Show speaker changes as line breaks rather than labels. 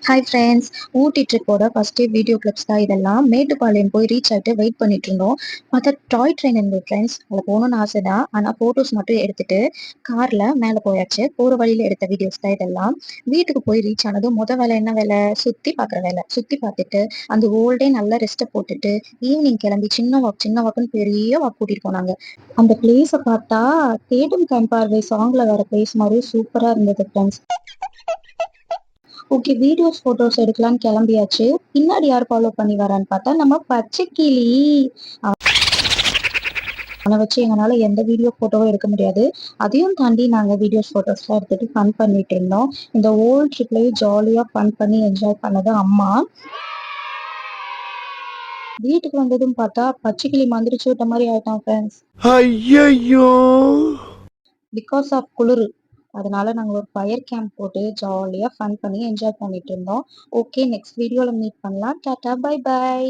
Hi friends. Ooty ட்ரிப்போட first video clips தான் இதெல்லாம். மேட்டுப்பாளையம் போய் ரீச் ஆகிட்டு வெயிட் பண்ணிட்டு இருந்தோம். பார்த்தா டாய் ட்ரெயின் இருந்தது ஃப்ரெண்ட்ஸ். அதில் போகணும்னு ஆசை தான். ஆனால் ஃபோட்டோஸ் மட்டும் எடுத்துட்டு காரில் மேலே போயாச்சு. போகிற வழியில் எடுத்த வீடியோஸ் தான் இதெல்லாம். வீட்டுக்கு போய் ரீச் ஆனதும் வேலை என்ன வேலை, சுற்றி பார்க்குற வேலை. சுற்றி பார்த்துட்டு அந்த ஓல்டே நல்லா ரெஸ்ட்டை போட்டுட்டு ஈவினிங் கிளம்பி சின்ன வாக்குன்னு பெரிய வாக் கூட்டிட்டு போனாங்க. அந்த பிளேஸை பார்த்தா தேடும் கண் பார்வை சாங்ல வர பிளேஸ் மாதிரி சூப்பராக இருந்தது ஃப்ரெண்ட்ஸ். ஓகே, வீடியோஸ் போட்டோஸ் எடுக்கலாம்னு கிளம்பியாச்சு. பின்னாடி யார் ஃபாலோ பண்ணி வரான்னு பார்த்தா நம்ம பச்சை கிளி. அவனை வச்சு எங்களால எந்த வீடியோ போட்டோவும் எடுக்க முடியாது. அதையும் தாண்டி நாங்க வீடியோஸ் போட்டோஸ்லாம் எடுத்துட்டு ஃபன் பண்ணிட்டு இருந்தோம். இந்த ஹோல் ட்ரிப்லயே ஜாலியா ஃபன் பண்ணி என்ஜாய் பண்ணது அம்மா. வீட்டுக்கு வந்ததும் பார்த்தா பச்சை கிளி மந்திரிச்சு விட்ட மாதிரி ஆயிட்டான் ஃப்ரெண்ட்ஸ்.
ஐயோ,
பிகாஸ் ஆஃப் குளிர். அதனால நாங்கள் ஒரு ஃபயர் கேம்ப் போட்டு ஜாலியாக ஃபன் பண்ணி என்ஜாய் பண்ணிட்டு இருந்தோம். ஓகே, நெக்ஸ்ட் வீடியோவில் மீட் பண்ணலாம். Tata, bye by.